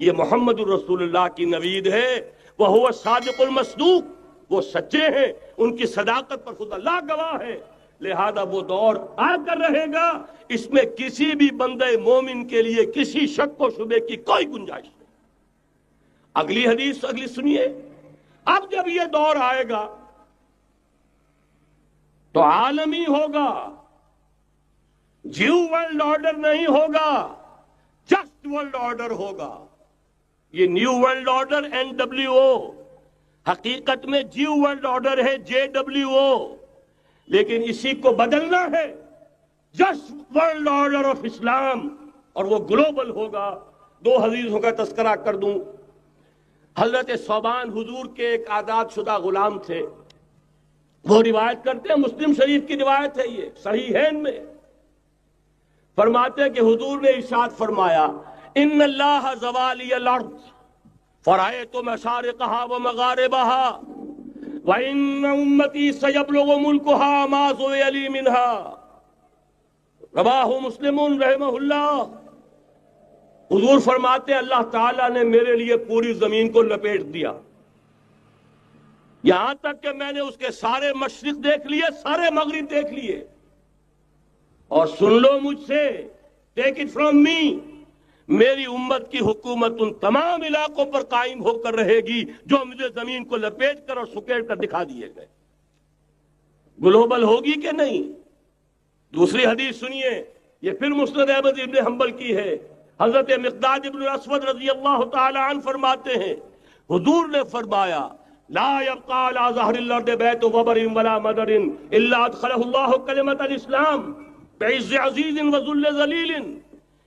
یہ محمد الرسول اللہ کی نوید ہے، وَهُوَ الصَّادِقُ الْمَصْدُوقُ، وہ سچے ہیں، ان کی صداقت پر خود اللہ گواہ ہے، لہذا وہ دور آ کر رہے گا، اس میں کسی بھی بندے مومن کے لیے کسی شک و شبے کی کوئی گنجائش نہیں۔ اگلی حدیث اگلی سنیے، اب جب یہ دور آئے گا تو عالمی ہوگا، جیو ورلڈ آرڈر نہیں ہوگا، جسٹ ورلڈ آرڈر ہوگا۔ یہ نیو ورلڈ آرڈر NWO، حقیقت میں جیو ورلڈ آرڈر ہے JWO، لیکن اسی کو بدلنا ہے جسٹ ورلڈ آرڈر آف اسلام، اور وہ گلوبل ہوگا۔ دو حدیثوں کا تذکرہ کر دوں۔ حضرت ثوبان حضور کے ایک آزاد شدہ غلام تھے، وہ روایت کرتے ہیں، مسلم شریف کی روایت ہے، یہ صحیحین میں فرماتے ہیں کہ حضور نے ارشاد فرمایا، ان اللہ زوالی الارض فرأیت مشارقها ومغاربها وان امتی سیبلغ ملکها ما زوی لی منها، رواہ مسلم رحمہ اللہ۔ حضور فرماتے ہیں اللہ تعالیٰ نے میرے لیے پوری زمین کو لپیٹ دیا، یہاں تک کہ میں نے اس کے سارے مشرق دیکھ لیے، سارے مغرب دیکھ لیے، اور سن لو مجھ سے، ٹیک اٹ فرام می، میری امت کی حکومت ان تمام علاقوں پر قائم ہو کر رہے گی جو مجھے زمین کو لپیٹ کر اور سکیڑ کر دکھا دیے گئے۔ گلوبل ہوگی کہ نہیں؟ دوسری حدیث سنیے، یہ پھر مسند احمد ابن حنبل کی ہے۔ حضرت مقداد ابن الاسود رضی اللہ تعالی عنہ فرماتے ہیں، حضور نے فرمایا، لا يبقى على ظهر الارض بيت وبر ولا مدر الا ادخله الله كلمة الاسلام بعز عزيز وذل ذليل،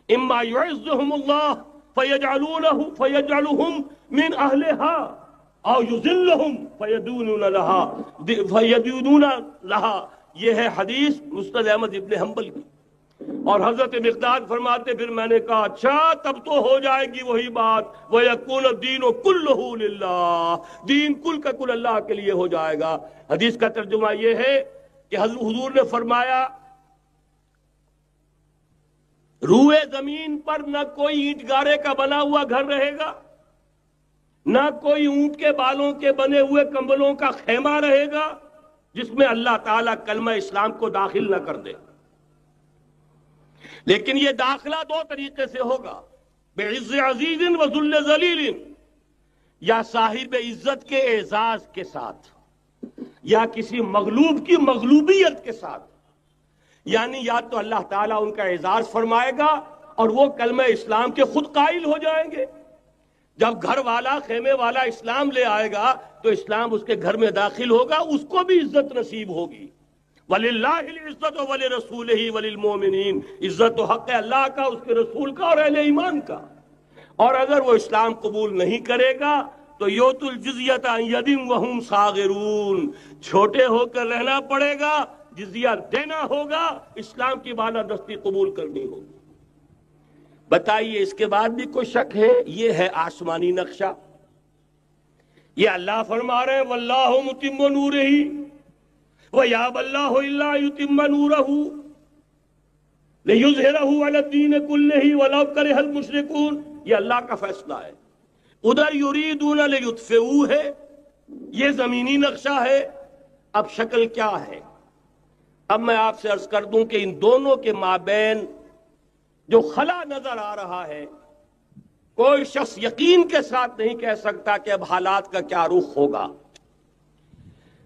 اما يعزهم الله فيجعلهم من اهلها او يذلهم فيدونون لها۔ یہ ہے حدیث مسند احمد ابن حنبل کی۔ اور حضرت مقداد فرماتے پھر میں نے کہا اچھا تب تو ہو جائے گی وہی بات، وَيَكُونَ الدِّينُ كُلُّهُ لِلَّهِ، دین کل کا کل اللہ کے لیے ہو جائے گا۔ حدیث کا ترجمہ یہ ہے کہ حضور نے فرمایا، روئے زمین پر نہ کوئی اینٹ گارے کا بنا ہوا گھر رہے گا، نہ کوئی اونٹ کے بالوں کے بنے ہوئے کمبلوں کا خیمہ رہے گا جس میں اللہ تعالیٰ کلمہ اسلام کو داخل نہ کر دے۔ لیکن یہ داخلہ دو طریقے سے ہوگا، بعز عزیز و ذل ذلیل، یا صاحب عزت کے اعزاز کے ساتھ، یا کسی مغلوب کی مغلوبیت کے ساتھ، یعنی یا تو اللہ تعالیٰ ان کا اعزاز فرمائے گا اور وہ کلمہ اسلام کے خود قائل ہو جائیں گے۔ جب گھر والا خیمے والا اسلام لے آئے گا تو اسلام اس کے گھر میں داخل ہوگا، اس کو بھی عزت نصیب ہوگی۔ وَلِلَّهِ الْعِزَّةُ وَلِرَسُولِهِ وَلِلْمُؤْمِنِينَ، عزت و حق ہے اللہ کا، اس کے رسول کا اور اہل ایمان کا۔ اور اگر وہ اسلام قبول نہیں کرے گا تو یؤتُ الْجِزْیَةَ عَنْ یَدٍ وَهُمْ صَاغِرُونَ، چھوٹے ہو کر رہنا پڑے گا، جزیہ دینا ہوگا، اسلام کی بالادستی قبول کرنی ہوگی۔ بتائیے اس کے بعد بھی کوئی شک ہے؟ یہ ہے آسمانی نقشہ۔ یہ اللہ فرما رہے ہیں وَاللَّهُ مُتِمُّ نُورِهِ وَيَأْبَى اللَّهُ إِلَّا يُتِمَّ نُورَهُ لِيُظْهِرَهُ عَلَى الدِّينِ كُلِّهِ وَلَوْ كَرِهَ الْمُشْرِكُونَ، یہ اللہ کا فیصلہ ہے۔ ادھر یریدون لیطفئوا ہے، یہ زمینی نقشہ ہے۔ اب شکل کیا ہے؟ اب میں آپ سے عرض کر دوں کہ ان دونوں کے مابین جو خلا نظر آ رہا ہے، کوئی شخص یقین کے ساتھ نہیں کہہ سکتا کہ اب حالات کا کیا رخ ہوگا،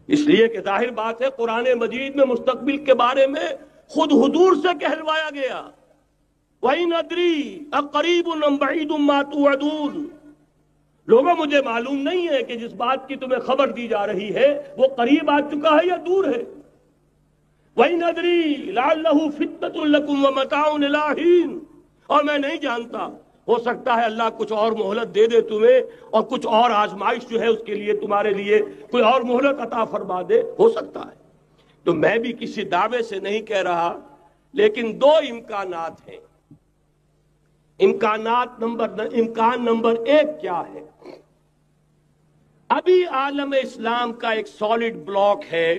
اس لیے کہ ظاہر بات ہے قرآن مجید میں مستقبل کے بارے میں خود حضور سے کہلوایا گیا، وَإِنْ أَدْرِي أَقَرِيبٌ أَمْ بَعِيدٌ مَا تُوعَدُونَ، لوگوں مجھے معلوم نہیں ہے کہ جس بات کی تمہیں خبر دی جا رہی ہے وہ قریب آ چکا ہے یا دور ہے۔ وَإِنْ أَدْرِي لَعَلَّهُ فِتْنَةٌ لَكُمْ وَمَتَاعٌ إِلَىٰ حِينٍ، اور میں نہیں جانتا، ہو سکتا ہے اللہ کچھ اور مہلت دے دے تمہیں، اور کچھ اور آزمائش جو ہے اس کے لیے تمہارے لیے کوئی اور مہلت عطا فرما دے، ہو سکتا ہے۔ تو میں بھی کسی دعوے سے نہیں کہہ رہا، لیکن دو امکانات ہیں۔ امکان نمبر ایک کیا ہے؟ ابھی عالم اسلام کا ایک سالڈ بلاک ہے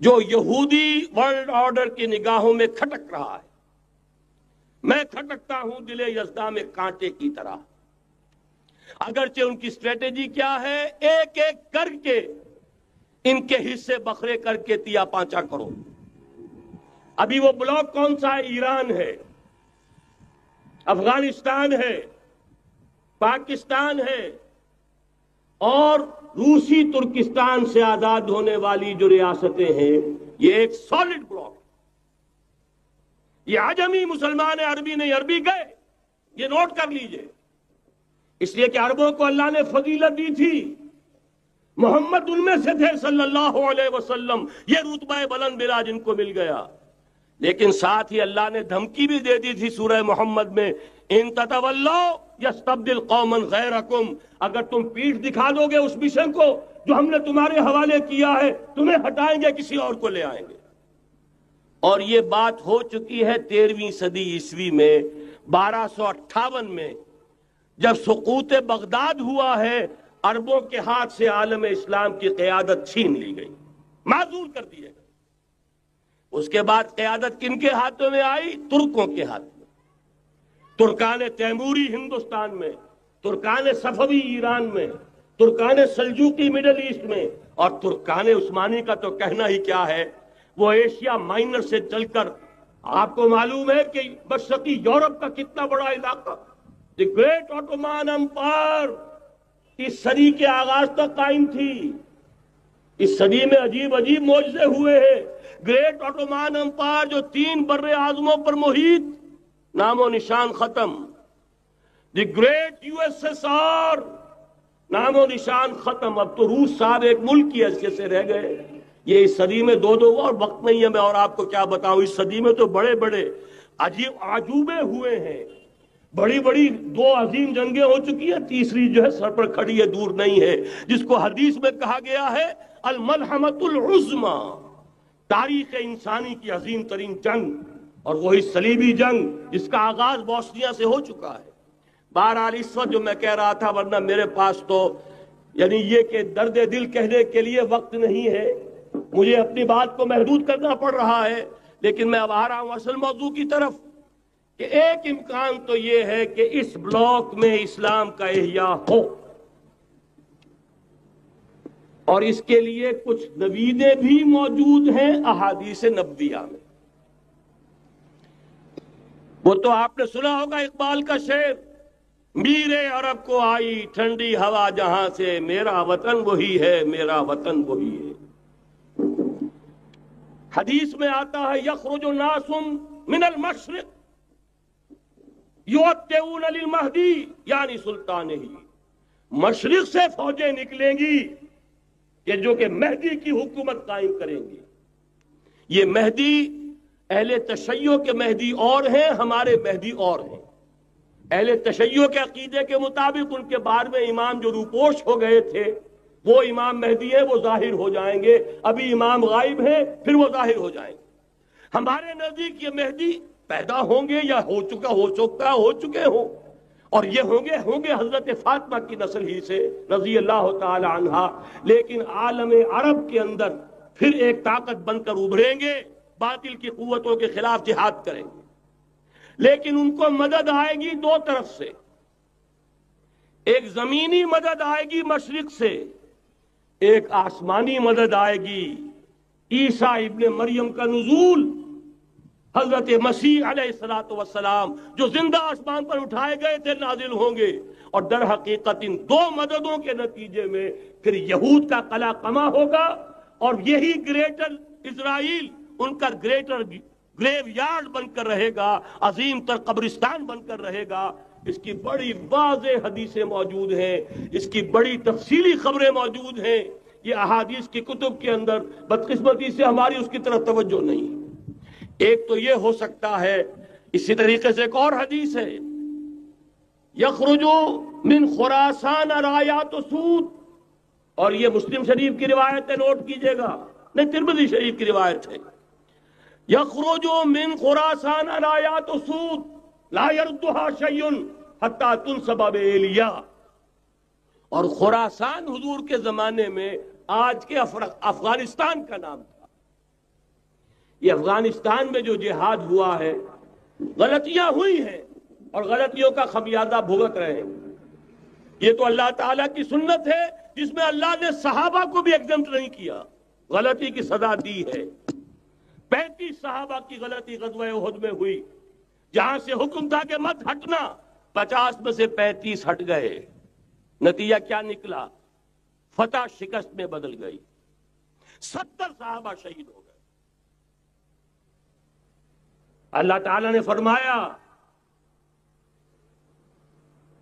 جو یہودی ورلڈ آرڈر کی نگاہوں میں کھٹک رہا ہے، میں کھٹکتا ہوں دل یزداں میں کانٹے کی طرح. اگرچہ ان کی اسٹریٹجی کیا ہے؟ ایک ایک کر کے ان کے حصے بکھرے کر کے تیا پانچا کرو. ابھی وہ بلاک کون سا ہے؟ ایران ہے، افغانستان ہے، پاکستان ہے اور روسی ترکستان سے آزاد ہونے والی جو ریاستیں ہیں، یہ ایک سالڈ بلاک. یہ عجمی مسلمان عربی نہیں، عربی گئے، یہ نوٹ کر لیجئے. اس لیے کہ عربوں کو اللہ نے فضیلت دی تھی، محمد ان میں سے تھے صلی اللہ علیہ وسلم، یہ رتبہ بلند برا جن کو مل گیا. لیکن ساتھ ہی اللہ نے دھمکی بھی دے دی تھی سورہ محمد میں، ان تتولوا یستبدل قوما غیرکم، اگر تم پیٹھ دکھا دو گے اس مشن کو جو ہم نے تمہارے حوالے کیا ہے، تمہیں ہٹائیں گے، کسی اور کو لے آئیں گے. اور یہ بات ہو چکی ہے 13ویں صدی عیسوی میں، 1258 میں جب سقوط بغداد ہوا ہے، عربوں کے ہاتھ سے عالم اسلام کی قیادت چھین لی گئی، معزول کر دیے گئے. اس کے بعد قیادت کن کے ہاتھوں میں آئی؟ ترکوں کے ہاتھ میں. ترکان تیموری ہندوستان میں، ترکان صفوی ایران میں، ترکان سلجوقی مڈل ایسٹ میں، اور ترکان عثمانی کا تو کہنا ہی کیا ہے. وہ ایشیا مائنر سے چل کر آپ کو معلوم ہے کہ مشرقی یورپ کا کتنا بڑا علاقہ، دی گریٹ آٹومان امپائر اس صدی کے آغاز تک قائم تھی. اس صدی میں عجیب عجیب معجزے ہوئے ہیں. گریٹ آٹومان امپائر جو 3 بر اعظموں پر محیط، نام و نشان ختم. The great U S S R, نام و نشان ختم. اب تو روس صاحب ایک ملک کی حیثیت سے رہ گئے. یہ اس صدی میں دو اور وقت نہیں ہے میں اور آپ کو کیا بتاؤں. اس صدی میں تو بڑے بڑے عجیب عجوبے ہوئے ہیں. بڑی بڑی 2 عظیم جنگیں ہو چکی ہیں، تیسری جو ہے سر پر کھڑی ہے، دور نہیں ہے، جس کو حدیث میں کہا گیا ہے الملحمۃ العظمی، تاریخ انسانی کی عظیم ترین جنگ، اور وہی صلیبی جنگ جس کا آغاز بوسنیا سے ہو چکا ہے. بہرحال اس وقت جو میں کہہ رہا تھا، ورنہ میرے پاس تو یعنی یہ کہ درد دل کہنے کے لیے وقت نہیں ہے، مجھے اپنی بات کو محدود کرنا پڑ رہا ہے. لیکن میں اب آ رہا ہوں اصل موضوع کی طرف، کہ ایک امکان تو یہ ہے کہ اس بلاک میں اسلام کا احیاء ہو، اور اس کے لیے کچھ نویدیں بھی موجود ہیں احادیث نبویہ میں. وہ تو آپ نے سنا ہوگا اقبال کا شعر، میرے عرب کو آئی ٹھنڈی ہوا جہاں سے، میرا وطن وہی ہے، میرا وطن وہی ہے. حدیث میں آتا ہے یخرج الناس من المشرق یؤتون للمہدی یعنی سلطانہ، مشرق سے فوجیں نکلیں گی کہ جو کہ مہدی کی حکومت قائم کریں گی. یہ مہدی اہل تشیع کے مہدی اور ہیں، ہمارے مہدی اور ہیں. اہل تشیع کے عقیدے کے مطابق ان کے بعد میں امام جو روپوش ہو گئے تھے وہ امام مہدی ہے، وہ ظاہر ہو جائیں گے. ابھی امام غائب ہیں، پھر وہ ظاہر ہو جائیں گے. ہمارے نزدیک یہ مہدی پیدا ہوں گے یا ہو چکے ہوں، اور یہ ہوں گے حضرت فاطمہ کی نسل ہی سے رضی اللہ تعالی عنہا. لیکن عالم عرب کے اندر پھر ایک طاقت بن کر ابھریں گے، باطل کی قوتوں کے خلاف جہاد کریں گے. لیکن ان کو مدد آئے گی 2 طرف سے. ایک زمینی مدد آئے گی مشرق سے، ایک آسمانی مدد آئے گی. عیسیٰ ابن مریم کا نزول، حضرت مسیح علیہ السلام جو زندہ آسمان پر اٹھائے گئے تھے نازل ہوں گے. اور در حقیقت ان 2 مددوں کے نتیجے میں پھر یہود کا قلع قمع ہوگا، اور یہی گریٹر اسرائیل ان کا گریٹر گریو یارڈ بن کر رہے گا، عظیم تر قبرستان بن کر رہے گا. اس کی بڑی واضح حدیثیں موجود ہیں، اس کی بڑی تفصیلی خبریں موجود ہیں. یہ احادیث کی کتب کے اندر بدقسمتی سے ہماری اس کی طرف توجہ نہیں. ایک تو یہ ہو سکتا ہے. اسی طریقے سے ایک اور حدیث ہے، یخرج من خراسان رایات سود، اور یہ مسلم شریف کی روایت ہے، نوٹ کیجئے گا، نہیں ترمذی شریف کی روایت ہے. یخرج من خراسان رایات سود لا یردها شیء حتی تنصب بایلیا. اور خراسان حضور کے زمانے میں آج کے افغانستان کا نام تھا. یہ افغانستان میں جو جہاد ہوا ہے غلطیاں ہوئی ہیں اور غلطیوں کا خمیازہ بھگت رہے ہیں. یہ تو اللہ تعالیٰ کی سنت ہے جس میں اللہ نے صحابہ کو بھی ایگزمپٹ نہیں کیا، غلطی کی سزا دی ہے. 35 صحابہ کی غلطی غزوہ احد میں ہوئی، جہاں سے حکم تھا کہ مت ہٹنا، 50 میں سے 35 ہٹ گئے. نتیجہ کیا نکلا؟ فتح شکست میں بدل گئی، 70 صحابہ شہید ہو گئے. اللہ تعالیٰ نے فرمایا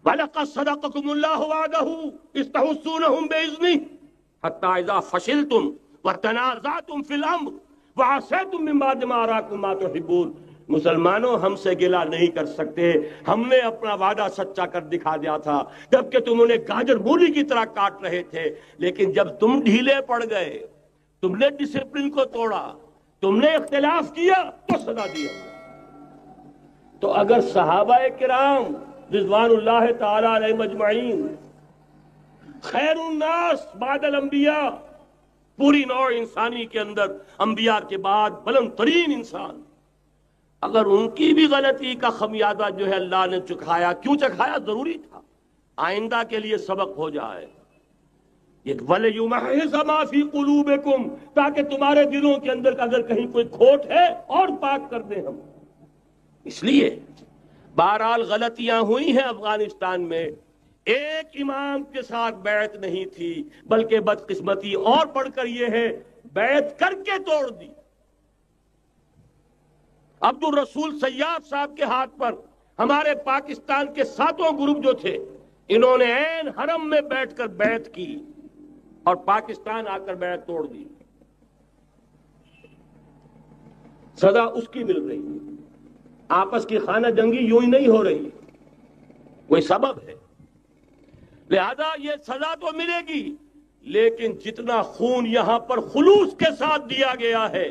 وَلَقَدْ صَدَقَكُمُ اللَّهُ وَعْدَهُ إِذْ تَحُسُّونَهُم بِإِذْنِهِ حَتَّىٰ إِذَا فَشِلْتُمْ وَتَنَازَعْتُمْ فِي الْأَمْرِ وَعَصَيْتُم مِّن بَعْدِ مَا أَرَاكُم مَّا تُحِبُّونَ. مسلمانوں ہم سے گلہ نہیں کر سکتے، ہم نے اپنا وعدہ سچا کر دکھا دیا تھا جبکہ تم انہیں گاجر مولی کی طرح کاٹ رہے تھے، لیکن جب تم ڈھیلے پڑ گئے، تم نے ڈسپلن کو توڑا، تم نے اختلاف کیا تو سزا دی. تو اگر صحابہ کرام رضوان اللہ تعالی علیہ مجمعین خیر الناس بعد الانبیاء، پوری نوع انسانی کے اندر انبیاء کے بعد بلند ترین انسان، اگر ان کی بھی غلطی کا خمیازہ جو ہے اللہ نے چکھایا، کیوں چکھایا؟ ضروری تھا، آئندہ کے لیے سبق ہو جائے. وَلِيُمَحِّصَ مَا فِي قُلُوبِكُمْ، تاکہ تمہارے دلوں کے اندر اگر کہیں کوئی کھوٹ ہے اور پاک کر دیں ہم. اس لیے بہرحال غلطیاں ہوئی ہیں افغانستان میں. ایک امام کے ساتھ بیعت نہیں تھی، بلکہ بدقسمتی اور پڑھ کر یہ ہے بیعت کر کے توڑ دی. عبد الرسول سیاف صاحب کے ہاتھ پر ہمارے پاکستان کے 7 گروپ جو تھے، انہوں نے عین حرم میں بیٹھ کر بیعت کی اور پاکستان آ کر بیعت توڑ دی. سزا اس کی مل رہی ہے. آپس کی خانہ جنگی یوں ہی نہیں ہو رہی، کوئی سبب ہے. لہذا یہ سزا تو ملے گی، لیکن جتنا خون یہاں پر خلوص کے ساتھ دیا گیا ہے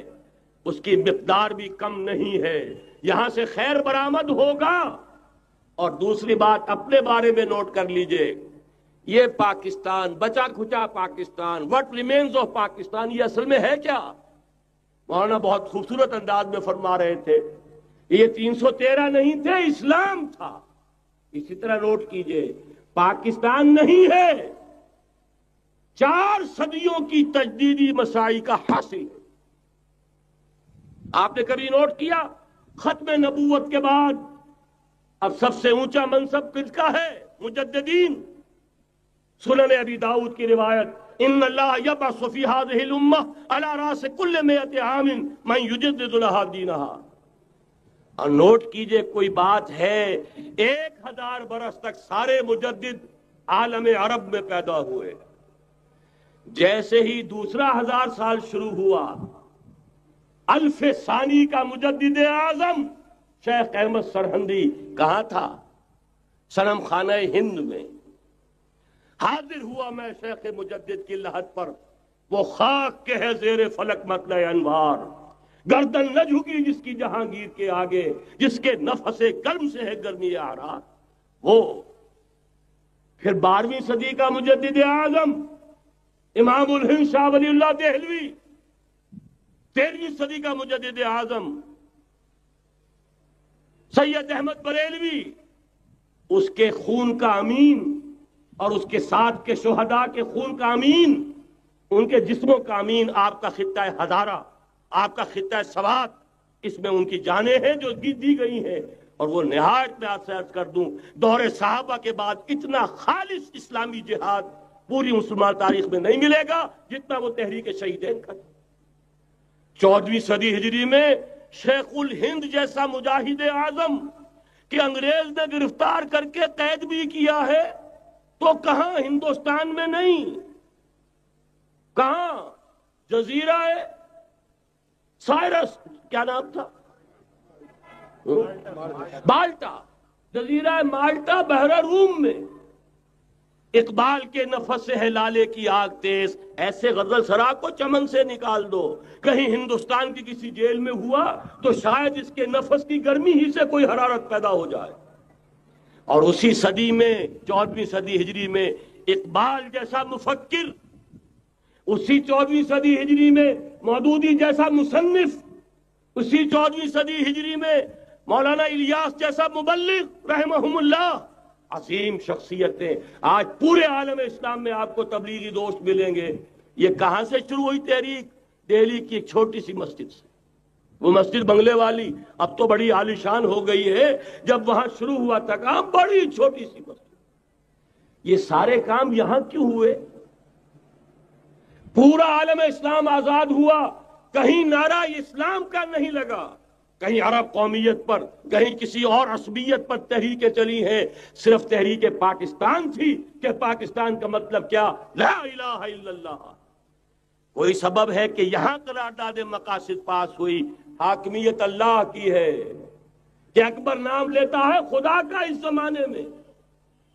اس کی مقدار بھی کم نہیں ہے. یہاں سے خیر برآمد ہوگا. اور دوسری بات اپنے بارے میں نوٹ کر لیجئے، یہ پاکستان، بچا کھچا Pakistan, what remains of Pakistan, یہ اصل میں ہے کیا؟ مولانا بہت خوبصورت انداز میں فرما رہے تھے، یہ 313 نہیں تھے، اسلام تھا. اسی طرح نوٹ کیجئے، پاکستان نہیں ہے، 4 صدیوں کی تجدیدی مساعی کا حاصل ہے. آپ نے کبھی نوٹ کیا ختم نبوت کے بعد اب سب سے اونچا منصب کس کا ہے؟ مجددین. سنن ابی داؤد کی روایت، ان اللہ یبعث فی هذه الامہ علی راس کل 100 عام من یجدد لها دینها. اور نوٹ کیجئے کوئی بات ہے، 1000 برس تک سارے مجدد عالم عرب میں پیدا ہوئے. جیسے ہی دوسرا 1000 سال شروع ہوا، الف ثانی کا مجدد اعظم شیخ احمد سرہندی کہاں تھا؟ صنم خانہ ہند میں. حاضر ہوا میں شیخ مجدد کی لحد پر، وہ خاک کے ہے زیر فلک مطلع انوار، گردن نہ جھکی جس کی جہانگیر کے آگے، جس کے نفس گرم سے ہے گرمی آرات. وہ پھر 12ویں صدی کا مجدد اعظم امام الہند شاہ ولی اللہ دہلوی، 13ویں صدی کا مجدد اعظم سید احمد بریلوی، اس کے خون کا امین اور اس کے ساتھ کے شہداء کے خون کا امین، ان کے جسموں کا امین آپ کا خطہ ہزارہ، آپ کا خطہ سوات، اس میں ان کی جانیں ہیں جو دی گئی ہیں. اور وہ نہایت میں آپ سے عرض کر دوں، دور صحابہ کے بعد اتنا خالص اسلامی جہاد پوری مسلمان تاریخ میں نہیں ملے گا جتنا وہ تحریک شہیدین کا. 14ویں صدی ہجری میں شیخ الہند جیسا مجاہد اعظم کہ انگریز نے گرفتار کر کے قید بھی کیا ہے، تو کہاں؟ ہندوستان میں نہیں، کہاں؟ جزیرہ سائرس، کیا نام تھا؟ مالٹا، جزیرہ مالٹا بحر روم میں. اقبال کے نفس سے ہے لالے کی آگ تیز، ایسے غزل سرا کو چمن سے نکال دو. کہیں ہندوستان کی کسی جیل میں ہوا تو شاید اس کے نفس کی گرمی ہی سے کوئی حرارت پیدا ہو جائے. اور اسی صدی میں 14ویں صدی ہجری میں اقبال جیسا مفکر، اسی 14ویں صدی ہجری میں مودودی جیسا مصنف، اسی 14ویں صدی ہجری میں مولانا الیاس جیسا مبلغ رحمہم اللہ، عظیم شخصیتیں آج پورے عالم اسلام میں آپ کو تبلیغی دوست ملیں گے۔ یہ کہاں سے شروع ہوئی تحریک؟ دہلی کی ایک چھوٹی سی مسجد سے، وہ مسجد بنگلے والی اب تو بڑی عالیشان ہو گئی ہے، جب وہاں شروع ہوا تھا کام بڑی چھوٹی سی مسجد۔ یہ سارے کام یہاں کیوں ہوئے؟ پورا عالم اسلام آزاد ہوا، کہیں نعرہ اسلام کا نہیں لگا، کہیں عرب قومیت پر، کہیں کسی اور عصبیت پر تحریکیں چلی ہیں، صرف تحریک پاکستان تھی کہ پاکستان کا مطلب کیا؟ لا الہ الا اللہ۔ کوئی سبب ہے کہ یہاں قرارداد مقاصد پاس ہوئی، حاکمیت اللہ کی ہے، کہ اکبر نام لیتا ہے خدا کا اس زمانے میں۔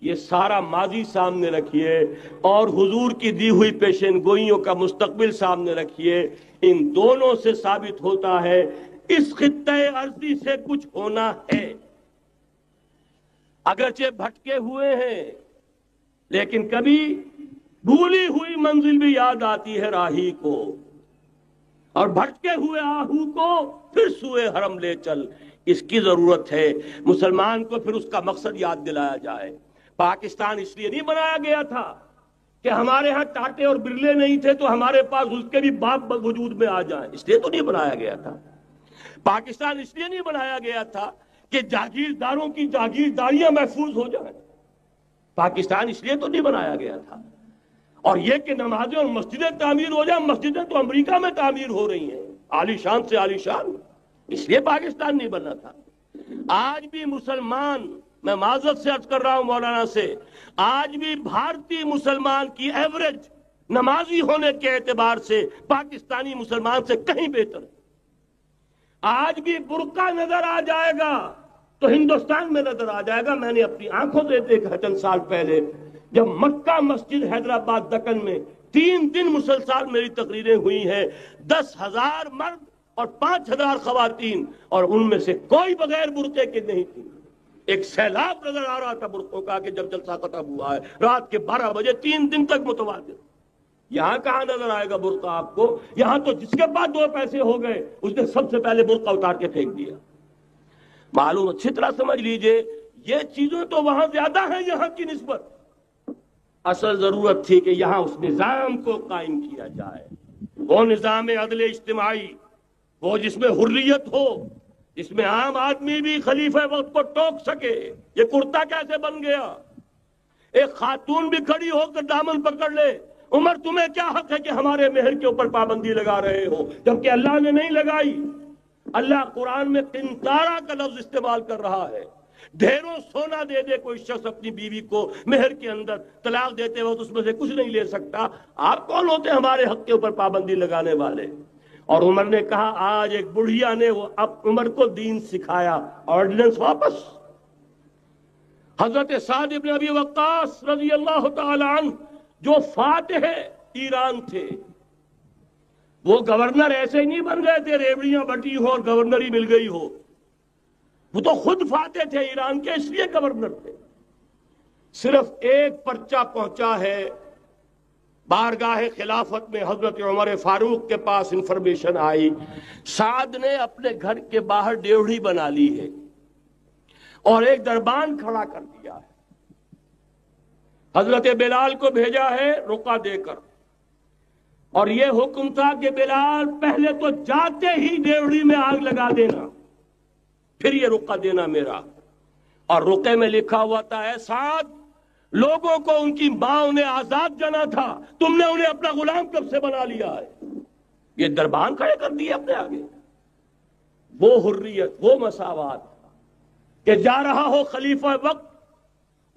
یہ سارا ماضی سامنے رکھیے اور حضور کی دی ہوئی پیشین گوئیوں کا مستقبل سامنے رکھیے، ان دونوں سے ثابت ہوتا ہے اس خطہ ارضی سے کچھ ہونا ہے۔ اگرچہ بھٹکے ہوئے ہیں لیکن کبھی بھولی ہوئی منزل بھی یاد آتی ہے راہی کو، اور بھٹکے ہوئے آہو کو پھر سوئے حرم لے چل، اس کی ضرورت ہے۔ مسلمان کو پھر اس کا مقصد یاد دلایا جائے۔ پاکستان اس لیے نہیں بنایا گیا تھا کہ ہمارے ہاں ٹاٹے اور برلے نہیں تھے تو ہمارے پاس اس کے بھی باپ وجود میں آ جائیں، اس لیے تو نہیں بنایا گیا تھا۔ پاکستان اس لیے نہیں بنایا گیا تھا کہ جاگیرداروں کی جاگیرداریاں محفوظ ہو جائیں، پاکستان اس لیے تو نہیں بنایا گیا تھا۔ اور یہ کہ نمازیں اور مسجدیں تعمیر ہو جائیں، مسجدیں تو امریکہ میں تعمیر ہو رہی ہیں، عالی شان سے عالی شان، اس لیے پاکستان نہیں بنا تھا۔ آج بھی مسلمان، میں معذرت سے عرض کر رہا ہوں مولانا سے، آج بھی بھارتی مسلمان کی ایوریج نمازی ہونے کے اعتبار سے پاکستانی مسلمان سے کہیں بہتر ہے۔ آج بھی برقع نظر آ جائے گا تو ہندوستان میں نظر آ جائے گا۔ میں نے اپنی آنکھوں سے دیکھا چند سال پہلے، جب مکہ مسجد حیدرآباد دکن میں 3 دن مسلسل میری تقریریں ہوئی ہیں، 10,000 مرد اور 5,000 خواتین، اور ان میں سے کوئی بغیر برقعے کے نہیں تھی۔ ایک سیلاب نظر آ رہا تھا برقعوں کا کہ جب جلسہ ختم ہوا ہے رات کے 12 بجے 3 دن تک متواتر۔ یہاں کہاں نظر آئے گا برقع آپ کو؟ یہاں تو جس کے پاس 2 پیسے ہو گئے اس نے سب سے پہلے برقع اتار کے پھینک دیا۔ معلوم اچھی طرح سمجھ لیجئے، یہ چیزیں تو وہاں زیادہ ہیں یہاں کی نسبت۔ اصل ضرورت تھی کہ یہاں اس نظام کو قائم کیا جائے، وہ نظام عدل اجتماعی، وہ جس میں حریت ہو، جس میں عام آدمی بھی خلیفہ وقت کو ٹوک سکے۔ یہ کرتا کیسے بن گیا؟ ایک خاتون بھی کھڑی ہو کر دامن پکڑ لے، عمر تمہیں کیا حق ہے کہ ہمارے مہر کے اوپر پابندی لگا رہے ہو، جبکہ اللہ نے نہیں لگائی۔ اللہ قرآن میں قنطارہ کا لفظ استعمال کر رہا ہے۔ ڈھیروں سونا دے دے کوئی شخص اپنی بیوی کو مہر کے اندر، طلاق دیتے وقت اس میں سے کچھ نہیں لے سکتا، آپ کون ہوتے ہمارے حق کے اوپر پابندی لگانے والے؟ اور عمر نے کہا، آج ایک بڑھیا نے وہ اب عمر کو دین سکھایا، آرڈیننس واپس۔ حضرت سعد بن ابی وقاص رضی اللہ تعالی عنہ جو فاتح ایران تھے، وہ گورنر ایسے ہی نہیں بن گئے تھے ریوڑیاں بٹی ہو اور گورنری مل گئی ہو، وہ تو خود فاتح تھے ایران کے، اس لیے گورنر تھے۔ صرف ایک پرچہ پہنچا ہے بارگاہ خلافت میں، حضرت عمر فاروق کے پاس انفارمیشن آئی، سعد نے اپنے گھر کے باہر ڈیوڑی بنا لی ہے اور ایک دربان کھڑا کر دیا ہے، حضرت بلال کو بھیجا ہے رقعہ دے کر، اور یہ حکم تھا کہ بلال پہلے تو جاتے ہی ڈیوڑی میں آگ لگا دینا، پھر یہ رقعہ دینا میرا۔ اور رقعے میں لکھا ہوا تھا، ہے سعد، لوگوں کو ان کی ماں نے آزاد جانا تھا، تم نے انہیں اپنا غلام کب سے بنا لیا ہے؟ یہ دربان کھڑے کر دیے اپنے آگے۔ وہ حریت، وہ مساوات کہ جا رہا ہو خلیفہ وقت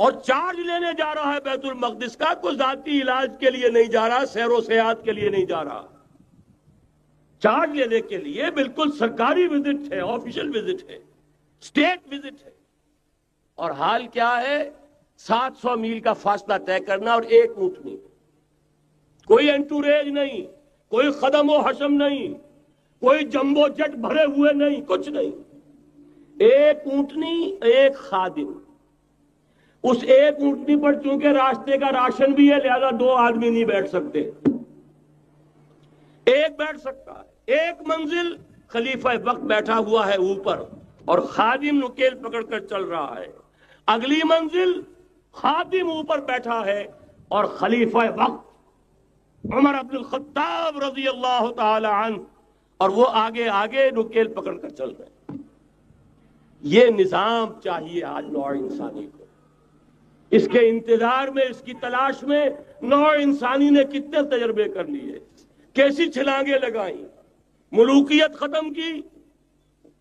اور چارج لینے جا رہا ہے بیت المقدس کا، کوئی ذاتی علاج کے لیے نہیں جا رہا، سیر و سیاحت کے لیے نہیں جا رہا، چارج لینے کے لیے بالکل سرکاری وزٹ ہے، آفیشل وزٹ ہے، اسٹیٹ وزٹ ہے۔ اور حال کیا ہے؟ 700 میل کا فاصلہ طے کرنا اور ایک اونٹنی، کوئی انٹوریج نہیں، کوئی خدم و حشم نہیں، کوئی جمبو جٹ بھرے ہوئے نہیں، کچھ نہیں، ایک اونٹنی، ایک خادم۔ اس ایک اونٹنی پر چونکہ راستے کا راشن بھی ہے لہذا 2 آدمی نہیں بیٹھ سکتے، ایک بیٹھ سکتا ہے۔ ایک منزل، خلیفہ وقت بیٹھا ہوا ہے اوپر، اور خادم نکیل پکڑ کر چل رہا ہے. اگلی منزل خادم اوپر بیٹھا ہے اور خلیفہ وقت عمر بن الخطاب رضی اللہ تعالی عنہ اور وہ آگے آگے نکیل پکڑ کر چل رہے ہیں. یہ نظام چاہیے آج نوع انسانی کو. اس کے انتظار میں، اس کی تلاش میں نوع انسانی نے کتنے تجربے کر لیے، کیسی چھلانگیں لگائیں، ملوکیت ختم کی،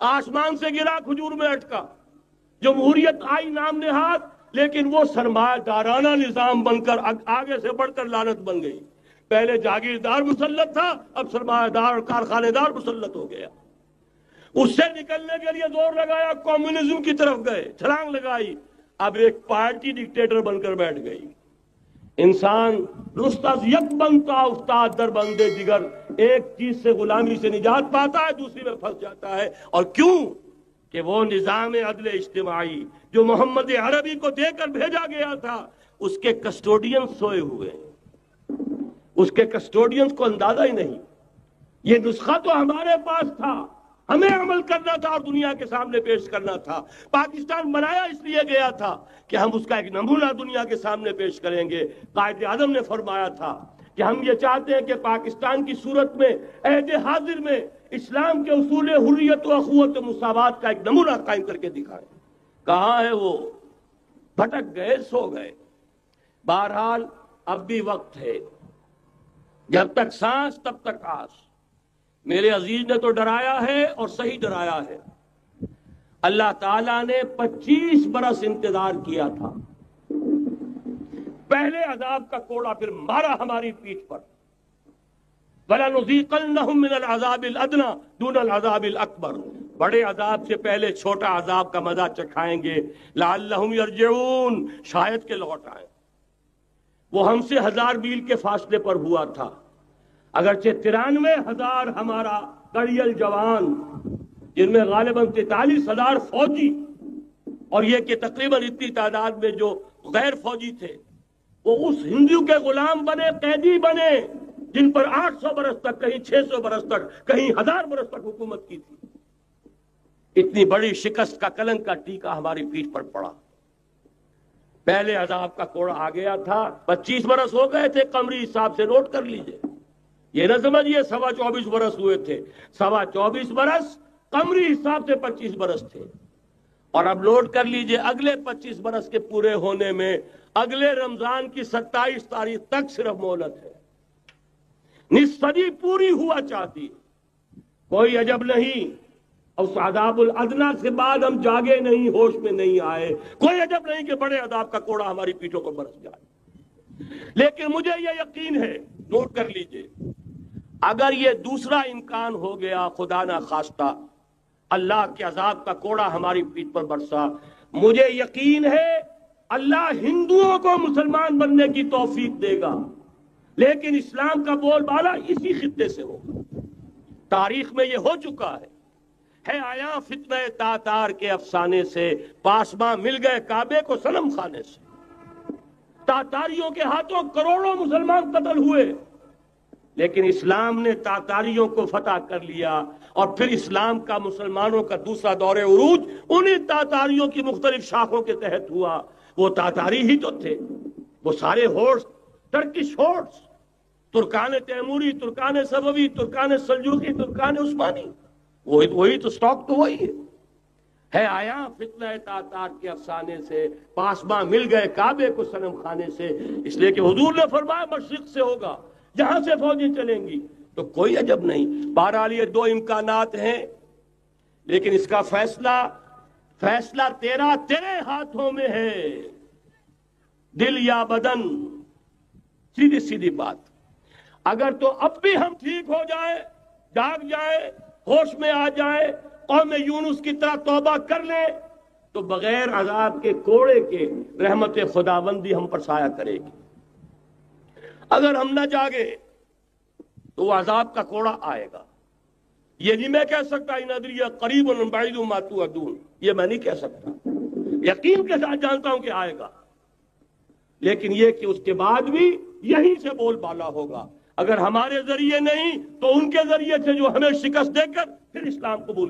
آسمان سے گرا کھجور میں اٹکا، جمہوریت آئی نام نہاد، لیکن وہ سرمایہ دارانہ نظام بن کر آگے سے بڑھ کر لعنت بن گئی. پہلے جاگیردار مسلط تھا، اب سرمایہ دار اور کارخانے دار مسلط ہو گیا. اس سے نکلنے کے لیے زور لگایا، کمیونزم کی طرف گئے، چھلانگ لگائی، اب ایک پارٹی ڈکٹیٹر بن کر بیٹھ گئی. انسان رست از یک بنتا افتاد در بندے جگر، ایک چیز سے غلامی سے نجات پاتا ہے، دوسری میں پھنس جاتا ہے. اور کیوں؟ کہ وہ نظام عدل اجتماعی جو محمد عربی کو دے کر بھیجا گیا تھا، اس کے کسٹوڈین سوئے ہوئے ہیں. اس کے کسٹوڈینز کو اندازہ ہی نہیں. یہ نسخہ تو ہمارے پاس تھا، ہمیں عمل کرنا تھا اور دنیا کے سامنے پیش کرنا تھا. پاکستان بنایا اس لیے گیا تھا کہ ہم اس کا ایک نمونہ دنیا کے سامنے پیش کریں گے. قائد اعظم نے فرمایا تھا کہ ہم یہ چاہتے ہیں کہ پاکستان کی صورت میں عہد حاضر میں اسلام کے اصول حریت و اخوت و مساوات کا ایک نمونہ قائم کر کے دکھائیں. کہاں ہے وہ؟ بھٹک گئے، سو گئے. بہرحال اب بھی وقت ہے، جب تک سانس تب تک آس. میرے عزیز نے تو ڈرایا ہے اور صحیح ڈرایا ہے. اللہ تعالیٰ نے 25 برس انتظار کیا تھا. پہلے عذاب کا کوڑا پھر مارا ہماری پیٹھ پر. وَلَنُذِيقَنَّهُم مِّنَ الْعَذَابِ الْأَدْنَىٰ دُونَ الْعَذَابِ الْأَكْبَرِ، بڑے عذاب سے پہلے چھوٹا عذاب کا مزہ چکھائیں گے. لَعَلَّهُمْ يَرْجِعُونَ، شاید کہ لوٹ آئیں. وہ ہم سے 1000 میل کے فاصلے پر ہوا تھا، اگرچہ 93,000 ہمارا کڑیل جوان، جن میں غالباً 43,000 فوجی، اور یہ کہ تقریباً اتنی تعداد میں جو غیر فوجی تھے، وہ اس ہندو کے غلام بنے، قیدی بنے، جن پر 800 برس تک، کہیں 600 برس تک، کہیں 1000 برس تک حکومت کی تھی. اتنی بڑی شکست کا کلنک کا ٹیکا ہماری پیٹھ پر پڑا. پہلے عذاب کا کوڑا آ گیا تھا. 25 برس ہو گئے تھے قمری حساب سے، نوٹ کر لیجئے. یہ نہ سمجھئے 24.25 برس ہوئے تھے، 24.25 برس قمری حساب سے 25 برس تھے. اور اب نوٹ کر لیجئے اگلے 25 برس کے پورے ہونے میں اگلے رمضان کی 27 تاریخ تک صرف مہلت ہے. نصف صدی پوری ہوا چاہتی. کوئی عجب نہیں اس عذاب الادنیٰ سے بعد ہم جاگے نہیں، ہوش میں نہیں آئے. کوئی عجب نہیں کہ بڑے عذاب کا کوڑا ہماری پیٹھوں کو برس جائے. لیکن مجھے یہ یقین ہے، نوٹ کر لیجئے، اگر یہ دوسرا امکان ہو گیا، خدا نہ خواستہ اللہ کے عذاب کا کوڑا ہماری پیٹھ پر برسا، مجھے یقین ہے اللہ ہندوؤں کو مسلمان بننے کی توفیق دے گا. لیکن اسلام کا بول بالا اسی خطے سے ہوگا. تاریخ میں یہ ہو چکا ہے آیا فتنہ تاتار کے افسانے سے، پاسباں مل گئے کعبے کو صنم خانے سے. تاتاریوں کے ہاتھوں کروڑوں مسلمان قتل ہوئے، لیکن اسلام نے تاتاریوں کو فتح کر لیا. اور پھر اسلام کا مسلمانوں کا دوسرا دور عروج انہی تاتاریوں کی مختلف شاخوں کے تحت ہوا. وہ تاتاری ہی تو تھے، وہ سارے ہورس، ٹرکش ہورس، ترکان تیموری، ترکان صفوی، ترکان سلجوقی، ترکان عثمانی، وہی تو سٹاک تو وہی ہے آیا فتنہ تاتار کے افسانے سے، پاسباں مل گئے کعبے کو صنم خانے سے. اس لیے کہ حضور نے فرمایا مشرق سے ہوگا، جہاں سے فوجیں چلیں گی. تو کوئی عجب نہیں. بہرحال یہ 2 امکانات ہیں، لیکن اس کا فیصلہ تیرے ہاتھوں میں ہے، دل یا بدن. سیدھی بات. اگر تو اب بھی ہم ٹھیک ہو جائیں، جاگ جائیں، ہوش میں آ جائیں، قوم یونس کی طرح توبہ کر لیں، تو بغیر عذاب کے کوڑے کے رحمت خداوندی ہم پر سایہ کرے گی. اگر ہم نہ جاگے تو وہ عذاب کا کوڑا آئے گا. یہ نہیں میں کہہ سکتا ان ادری قریب بعید ما توعدون، یہ میں نہیں کہہ سکتا، یقین کے ساتھ جانتا ہوں کہ آئے گا. لیکن یہ کہ اس کے بعد بھی یہیں سے بول بالا ہوگا. اگر ہمارے ذریعے نہیں تو ان کے ذریعے سے جو ہمیں شکست دے کر پھر اسلام قبول